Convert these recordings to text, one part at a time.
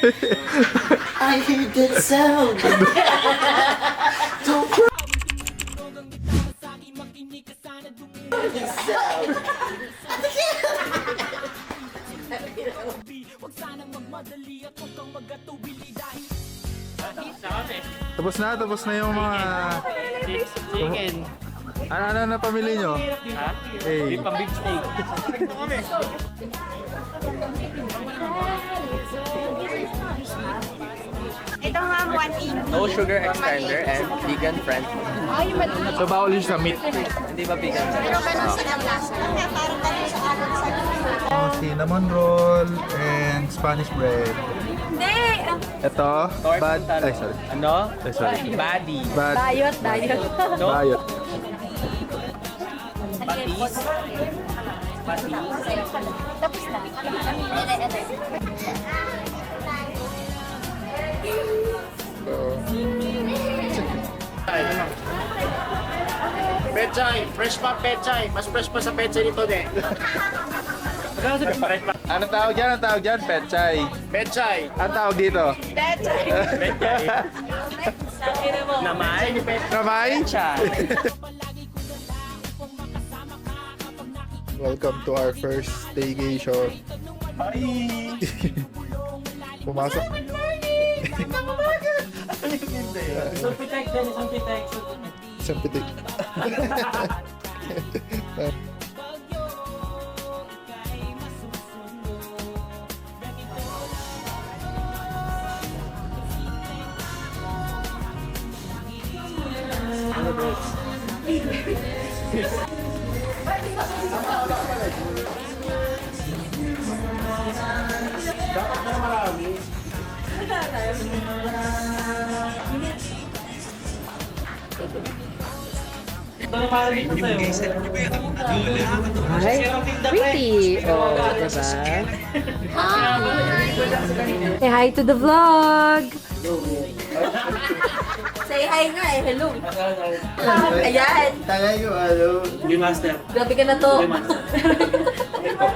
I hear that sound. Don't cry. That sound. Tapos na yung mga... Chicken. Ano na pamili nyo? Ha? Hey. Beef and beef steak. Ito nga, 180. No sugar extender and vegan friendly. So bawal yung sa meat. Hindi ba vegan? Pero ganun silang lasa. Parang ganun sa alon sa Cinnamon roll and Spanish bread. Hindi! Ito, bad... Ay, sorry. Ano? Ay, sorry. Body. Bad... Dayot. No? Bayot. Patis. Patis. Tapos na. Pechay, fresh pa pechay. Mas fresh pa sa pechay nito, de. Anong tawag dyan? Anong tawag dyan? Pechay. Pechay. Anong tawag dito? Namay. Kamay? Cha. Welcome to our first staycation. Hi. Pumasok. Isang pitek din, isang pitek. Isang pitik. Hi, pretty. Oh, diba? Say hi to the vlog. Say hi nga eh. Hello. Ayan. Tagay ko, ano. Yung master. Grabe ka na to. Ito.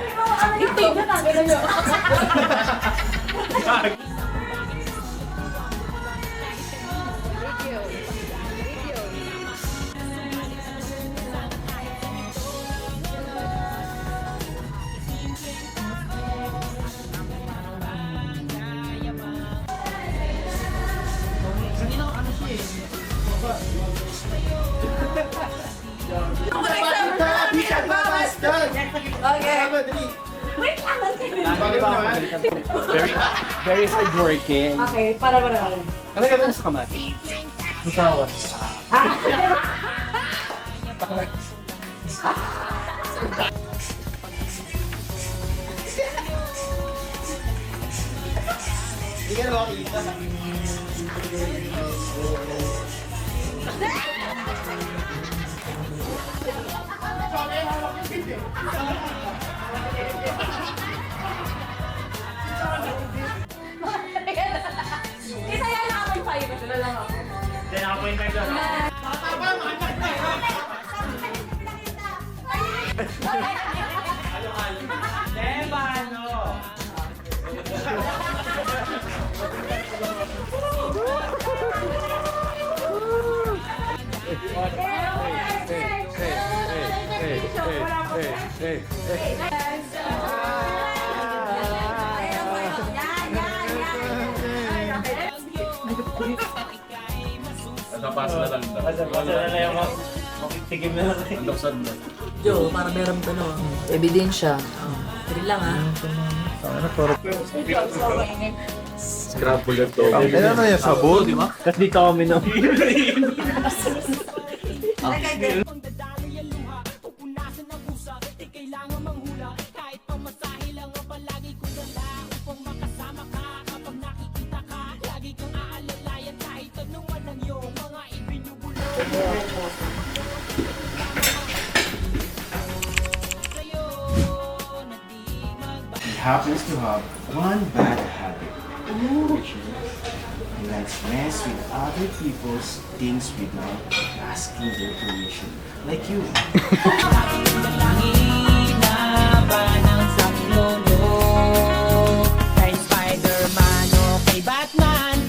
Very hardworking. Okay, para. Ano ka sa kamay? Musawas. Isa yan nakapag five. Ito na lang ako. Then ako yung medyo. Stefano! Napasa na lang daw. Basta na lang yung makitigim na lang. Luksan mo. Yo, para meron ka no. Ebidensya. Dali lang ha. Scrabble ito. Ano na yung sabon? Kasi dito kami no. Happens to have one bad habit, which is he likes mess with other people's things without asking their permission, like you. Kay Spider-Man o Batman,